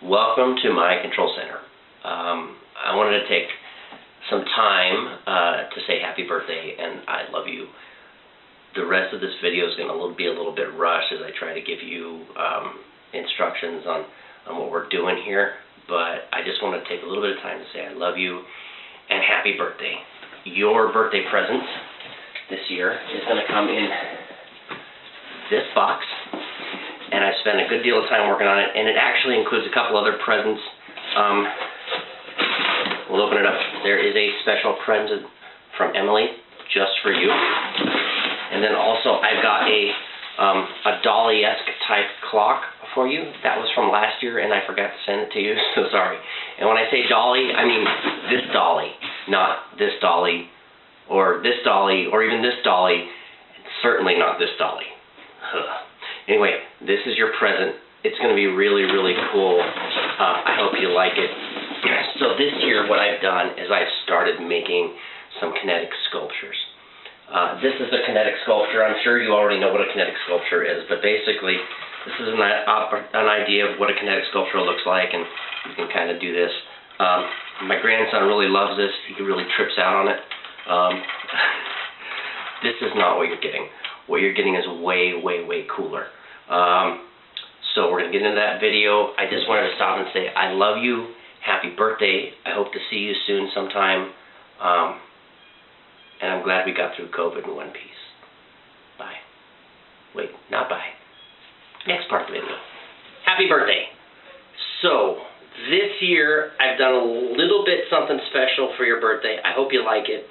Welcome to my control center. I wanted to take some time to say happy birthday and I love you. The rest of this video is going to be a little bit rushed as I try to give you instructions on what we're doing here, but I just want to take a little bit of time to say I love you and happy birthday. Your birthday present this year is going to come in this box, and I spent a good deal of time working on it, and it actually includes a couple other presents. We'll open it up. There is a special present from Emily just for you, and then also I've got a Dolly-esque type clock for you. That was from last year, and I forgot to send it to you, so sorry. And when I say Dolly, I mean this Dolly, not this Dolly, or this Dolly, or even this Dolly, and certainly not this Dolly. Anyway, this is your present. It's going to be really, really cool. I hope you like it. So this year what I've done is I've started making some kinetic sculptures. This is a kinetic sculpture. I'm sure you already know what a kinetic sculpture is, but basically this is an idea of what a kinetic sculpture looks like, and you can kind of do this. My grandson really loves this. He really trips out on it. This is not what you're getting. What you're getting is way, way, way cooler. So we're going to get into that video. I just wanted to stop and say I love you. Happy birthday. I hope to see you soon sometime. And I'm glad we got through COVID in one piece. Bye. Wait, not bye. Next part of the video. Happy birthday. So, this year I've done a little bit something special for your birthday. I hope you like it.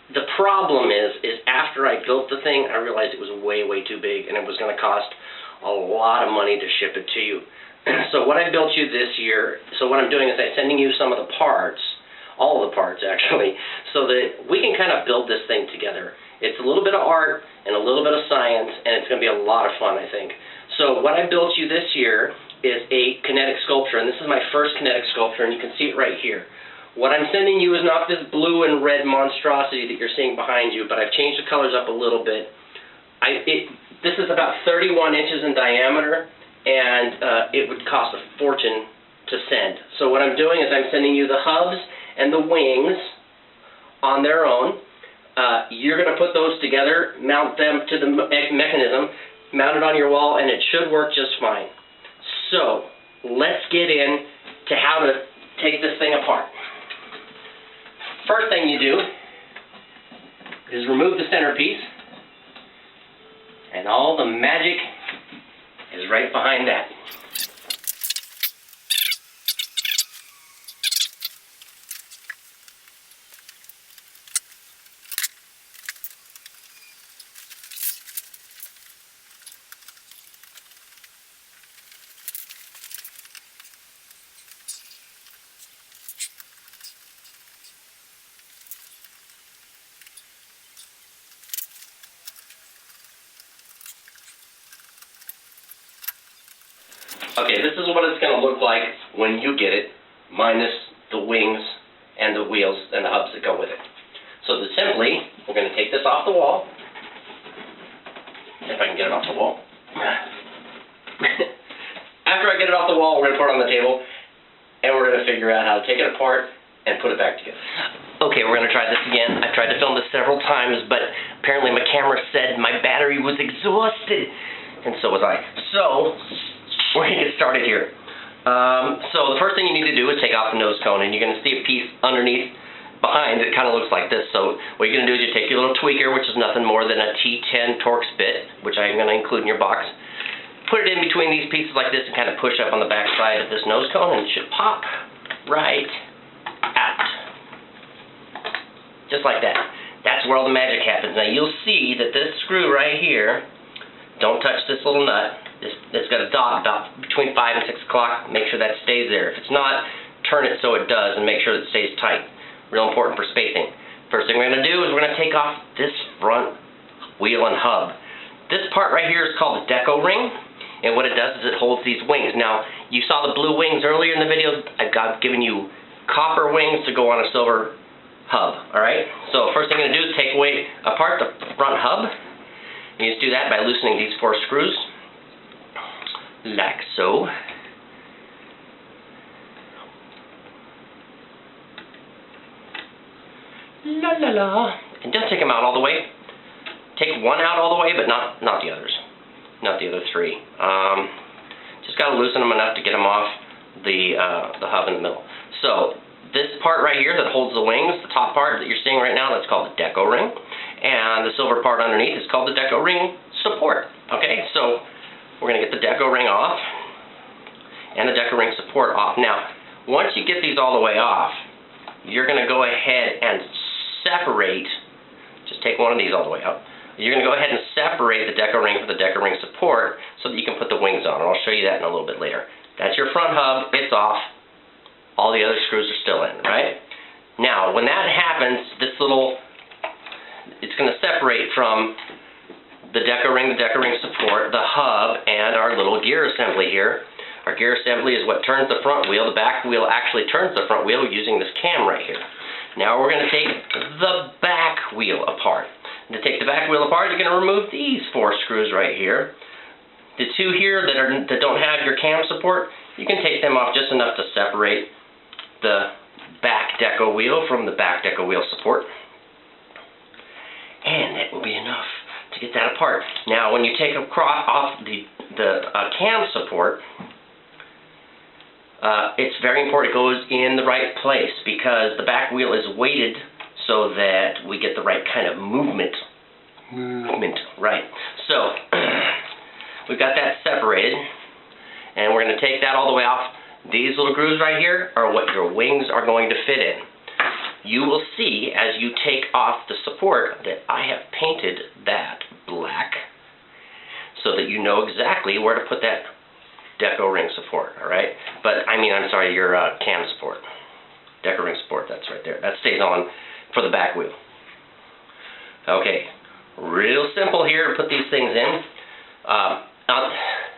The problem is after I built the thing, I realized it was way, way too big, and it was going to cost a lot of money to ship it to you. So what I built you this year, so what I'm doing is I'm sending you some of the parts, all of the parts actually, so that we can kind of build this thing together. It's a little bit of art and a little bit of science, and it's going to be a lot of fun, I think. So what I built you this year is a kinetic sculpture, and this is my first kinetic sculpture, and you can see it right here. What I'm sending you is not this blue and red monstrosity that you're seeing behind you, but I've changed the colors up a little bit. This is about 31 inches in diameter, and it would cost a fortune to send. So what I'm doing is I'm sending you the hubs and the wings on their own. You're going to put those together, mount them to the mechanism, mount it on your wall, and it should work just fine. So let's get in to how to take this thing apart. First thing you do is remove the centerpiece, and all the magic is right behind that. Okay, this is what it's going to look like when you get it, minus the wings and the wheels and the hubs that go with it. So simply, we're going to take this off the wall, if I can get it off the wall. After I get it off the wall, we're going to put it on the table, and we're going to figure out how to take it apart and put it back together. Okay, we're going to try this again. I've tried to film this several times, but apparently my camera said my battery was exhausted, and so was I. So we're going to get started here. So the first thing you need to do is take off the nose cone, and you're going to see a piece underneath, behind, it kind of looks like this. So what you're going to do is you take your little tweaker, which is nothing more than a T10 Torx bit, which I'm going to include in your box. Put it in between these pieces like this and kind of push up on the back side of this nose cone, and it should pop right out. Just like that. That's where all the magic happens. Now you'll see that this screw right here, don't touch this little nut. It's got a dot about between 5 and 6 o'clock. Make sure that stays there. If it's not, turn it so it does and make sure that it stays tight. Real important for spacing. First thing we're going to do is we're going to take off this front wheel and hub. This part right here is called the deco ring, and what it does is it holds these wings. Now, you saw the blue wings earlier in the video. I've given you copper wings to go on a silver hub. Alright? So first thing I'm going to do is take apart the front hub. You just do that by loosening these 4 screws. Like so. La la la. And don't take them out all the way. Take one out all the way, but not the others. Not the other three. Just got to loosen them enough to get them off the hub in the middle. So this part right here that holds the wings, the top part that you're seeing right now, that's called the deco ring. And the silver part underneath is called the deco ring support. Okay, so we're going to get the deco ring off and the deco ring support off. Now, once you get these all the way off, you're going to go ahead and separate, just take one of these all the way up. You're going to go ahead and separate the deco ring from the deco ring support so that you can put the wings on. And I'll show you that in a little bit later. That's your front hub. It's off. All the other screws are still in, right? Now, when that happens, it's going to separate from the deco ring support, the hub, and our little gear assembly here. Our gear assembly is what turns the front wheel. The back wheel actually turns the front wheel using this cam right here. Now we're going to take the back wheel apart. To take the back wheel apart, you're going to remove these 4 screws right here. The 2 here that don't have your cam support, you can take them off just enough to separate the back deco wheel from the back deco wheel support. And that will be enough to get that apart. Now when you take off the cam support, it's very important it goes in the right place because the back wheel is weighted so that we get the right kind of movement. Right. So we've got that separated, and we're going to take that all the way off. These little grooves right here are what your wings are going to fit in. You will see as you take off the support that I have painted that black so that you know exactly where to put that deco ring support, alright? But, I'm sorry, your cam support. Deco ring support, that's right there. That stays on for the back wheel. Okay, real simple here to put these things in.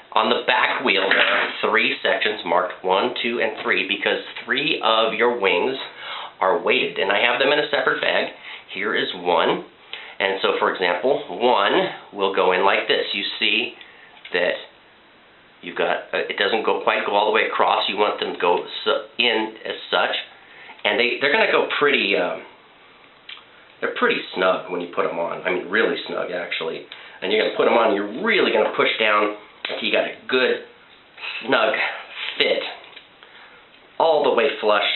On the back wheel, there are 3 sections marked 1, 2, and 3 because 3 of your wings are weighted, and I have them in a separate bag. Here is 1, and so for example, 1 will go in like this. You see that you've got, it doesn't quite go all the way across. You want them to go in as such, and they're going to go pretty, they're pretty snug when you put them on. Really snug actually. And you're going to put them on, and you're really going to push down until you got a good, snug fit, all the way flush.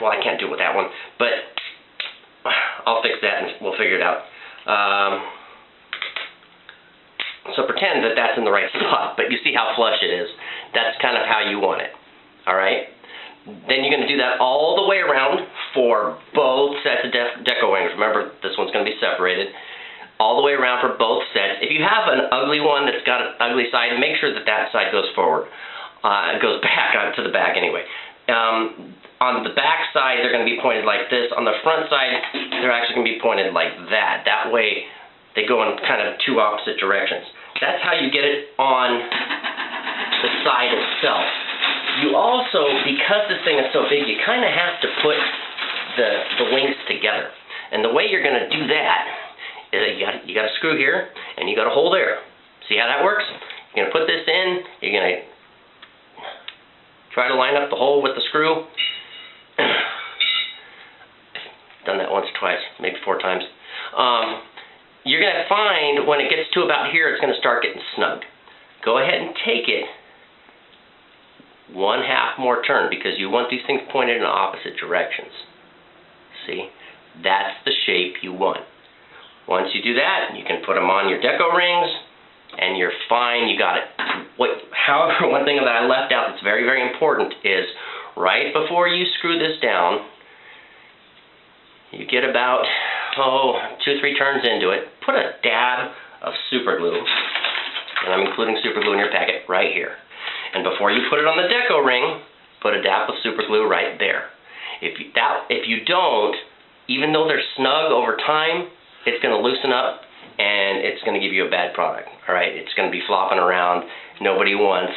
Well, I can't do it with that one, but I'll fix that and we'll figure it out. So pretend that that's in the right spot, but you see how flush it is. That's kind of how you want it, all right? Then you're going to do that all the way around for both sets of deco wings. Remember, this one's going to be separated. All the way around for both sets. If you have an ugly one that's got an ugly side, make sure that that side goes forward. It goes back to the back anyway. On the back side, they're going to be pointed like this. On the front side, they're actually going to be pointed like that. That way, they go in kind of 2 opposite directions. That's how you get it on the side itself. You also, because this thing is so big, you kind of have to put the wings together. And the way you're going to do that is you got a screw here, and you got a hole there. See how that works? You're going to put this in, you're going to try to line up the hole with the screw. Done that once or twice, maybe 4 times. You're going to find when it gets to about here, it's going to start getting snug. Go ahead and take it 1/2 more turn because you want these things pointed in opposite directions. See? That's the shape you want. Once you do that, you can put them on your deco rings, and you're fine. You got it. However, one thing that I left out that's very, very important is right before you screw this down, you get about 2-3 turns into it. Put a dab of super glue, and I'm including super glue in your packet right here. And before you put it on the deco ring, put a dab of super glue right there. If you don't, even though they're snug over time, it's going to loosen up and it's going to give you a bad product. All right, it's going to be flopping around. Nobody wants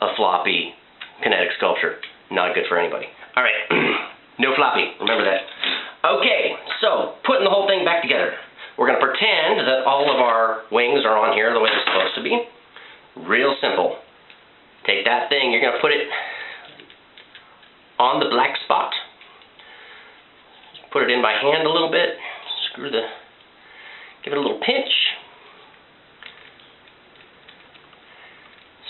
a floppy kinetic sculpture. Not good for anybody. All right, no floppy. Remember that. Okay, so putting the whole thing back together. We're going to pretend that all of our wings are on here the way they're supposed to be. Real simple. Take that thing, you're going to put it on the black spot. put it in by hand a little bit, give it a little pinch.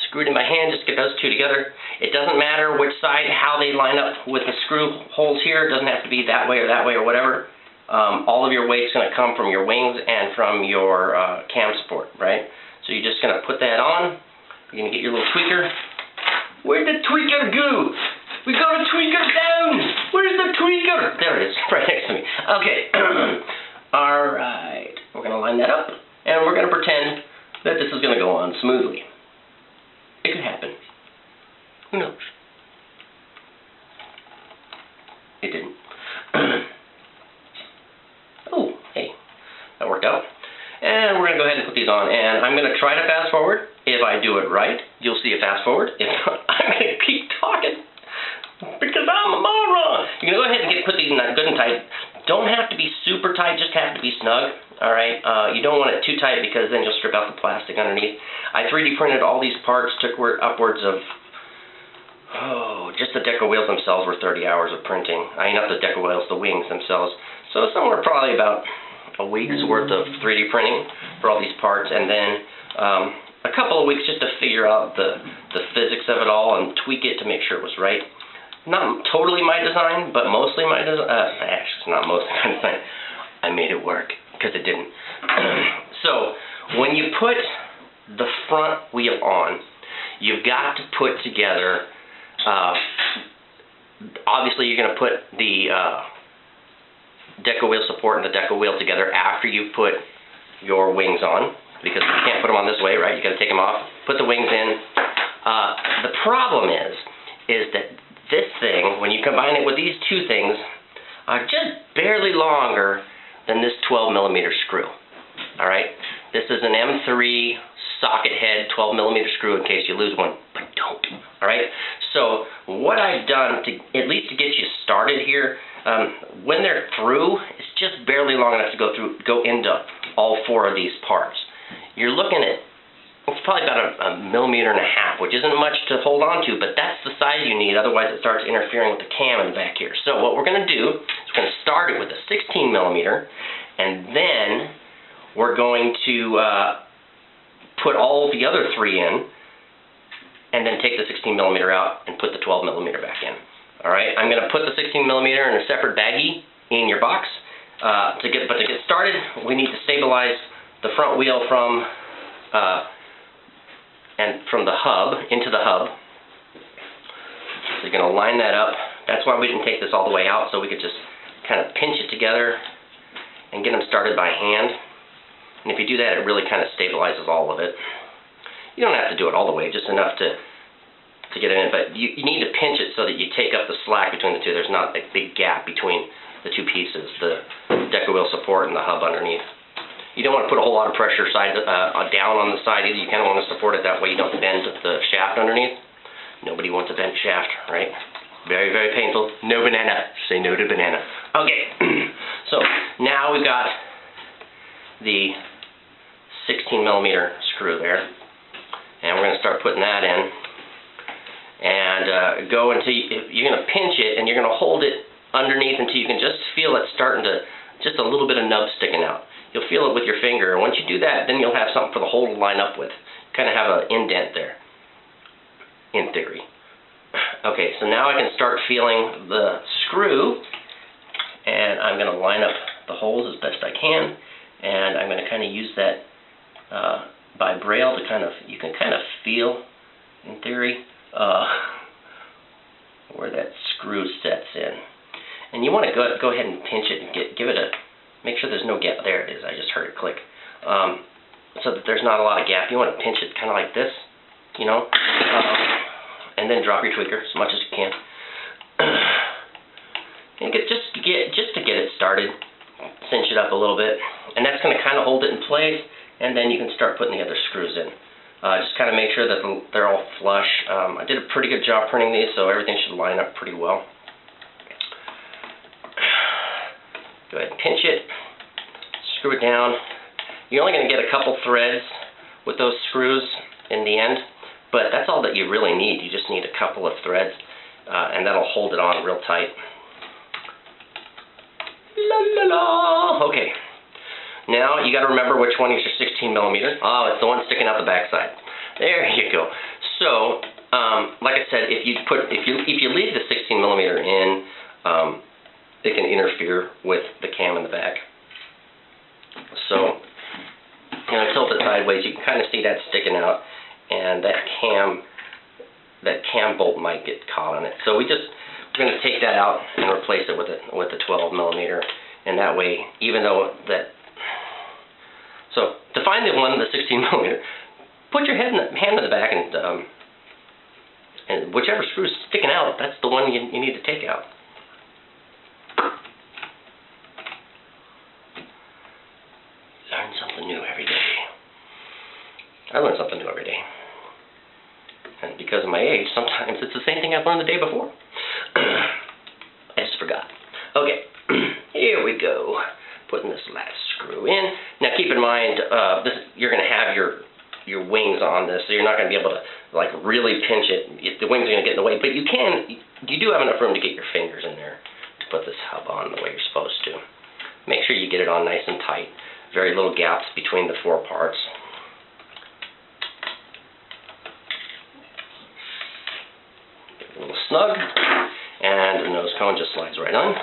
Screw it in by hand, just get those two together. It doesn't matter which side, how they line up with the screw holes here. It doesn't have to be that way or whatever. All of your weight's going to come from your wings and from your cam support, right? So you're just going to put that on. You're going to get your little tweaker. Where'd the tweaker go? We got a tweaker down! Where's the tweaker? There it is, right next to me. Okay. Alright. We're going to line that up, and we're going to pretend that this is going to go on smoothly. It could happen. Who knows? It didn't. Oh, hey. That worked out. And we're going to go ahead and put these on, and I'm going to try to fast forward. If I do it right, you'll see a fast forward. If not, I'm going to keep talking because I'm a moron. You're going to go ahead and put these good and tight. Don't have to be super tight, just have to be snug. Alright, you don't want it too tight because then you'll strip out the plastic underneath. I 3D printed all these parts, took upwards of, just the deco wheels themselves were 30 hours of printing. I mean, not the deco wheels, the wings themselves. So somewhere probably about a week's worth of 3D printing for all these parts, and then a couple of weeks just to figure out the physics of it all and tweak it to make sure it was right. Not totally my design, but mostly my design. Actually, it's not mostly my design. I made it work, because it didn't. So, when you put the front wheel on, you've got to put together, obviously you're going to put the deco wheel support and the deco wheel together after you put your wings on, because you can't put them on this way, right? You got to take them off, put the wings in. The problem is that this thing, when you combine it with these two things, are just barely longer than this 12mm screw. Alright? This is an M3 socket head 12mm screw in case you lose one, but don't. Alright? So what I've done, to at least to get you started here, when they're through, it's just barely long enough to go into all four of these parts. You're looking at, it's probably about a 1.5 millimeters, which isn't much to hold on to, but that's the size you need, otherwise it starts interfering with the cam in the back here. So what we're going to do is we're going to start it with a 16mm, and then we're going to put all the other three in, and then take the 16mm out and put the 12mm back in. Alright, I'm going to put the 16mm in a separate baggie in your box. But to get started, we need to stabilize the front wheel from the hub into the hub. So you're going to line that up. That's why we didn't take this all the way out, so we could just kind of pinch it together and get them started by hand. And if you do that, it really kind of stabilizes all of it. You don't have to do it all the way, just enough to get it in, but you need to pinch it so that you take up the slack between the two. There's not a big gap between the two pieces, the deco wheel support and the hub underneath. You don't want to put a whole lot of pressure down on the side either. You kind of want to support it that way you don't bend the shaft underneath. Nobody wants a bent shaft, right? Very, very painful. No banana. Say no to banana. Okay, so now we've got the 16mm screw there, and we're going to start putting that in, and go until you're going to pinch it, and you're going to hold it underneath until you can just feel it starting to, just a little bit of nub sticking out. You'll feel it with your finger, and once you do that, then you'll have something for the hole to line up with. Kind of have an indent there, in theory. Okay, so now I can start feeling the screw, and I'm going to line up the holes as best I can, and I'm going to kind of use that by braille to you can kind of feel, in theory, where that screw sets in. And you want to go ahead and pinch it and give it a, make sure there's no gap. There it is, I just heard it click. So that there's not a lot of gap. You want to pinch it kind of like this, you know, and then drop your tweaker as much as you can. And just to get it started, cinch it up a little bit, and that's going to kind of hold it in place, and then you can start putting the other screws in. Just kind of make sure that they're all flush. I did a pretty good job printing these, so everything should line up pretty well. Go ahead and pinch it, screw it down. You're only going to get a couple threads with those screws in the end, but that's all that you really need. You just need a couple of threads, and that'll hold it on real tight. La la la. Okay. Now you got to remember which one is your 16 millimeter. Oh, it's the one sticking out the backside. There you go. So, like I said, if you leave the 16 millimeter in, it can interfere with the cam in the back. So, tilt it sideways. You can kind of see that sticking out, and that cam bolt might get caught on it. So we're going to take that out and replace it with a 12 millimeter, and that way, even though that. So to find the one in the 16 millimeter, put your hand in the back, and whichever screw's sticking out, that's the one you need to take out. Learn something new every day. I learn something new every day. And because of my age, sometimes it's the same thing I've learned the day before. I just forgot. Okay, here we go. Putting this last screw in. Now keep in mind, you're going to have your wings on this, so you're not going to be able to like really pinch it. The wings are going to get in the way, but you do have enough room to get your fingers in there to put this hub on the way you're supposed to. Make sure you get it on nice and tight. Very little gaps between the four parts. Get a little snug, and the nose cone just slides right on.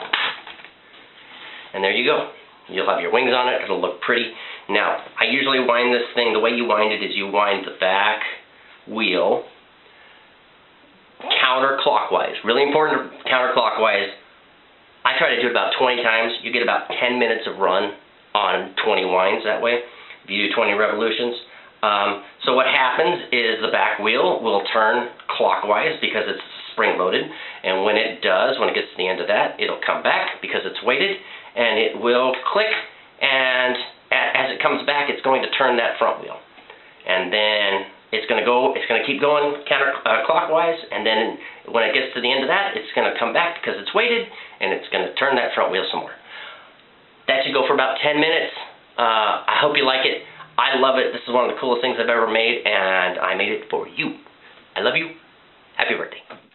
And there you go. You'll have your wings on it. It'll look pretty. Now, I usually wind this thing, the way you wind it is you wind the back wheel counterclockwise. Really important, counterclockwise. I try to do it about 20 times. You get about 10 minutes of run on 20 winds that way, if you do 20 revolutions. So what happens is the back wheel will turn clockwise because it's spring-loaded, and when it does, when it gets to the end of that, it'll come back because it's weighted, and it will click, and as it comes back, it's going to turn that front wheel. And then it's going to keep going counterclockwise, and then when it gets to the end of that, it's going to come back because it's weighted, and it's going to turn that front wheel some more. That should go for about 10 minutes. I hope you like it. I love it. This is one of the coolest things I've ever made, and I made it for you. I love you. Happy birthday.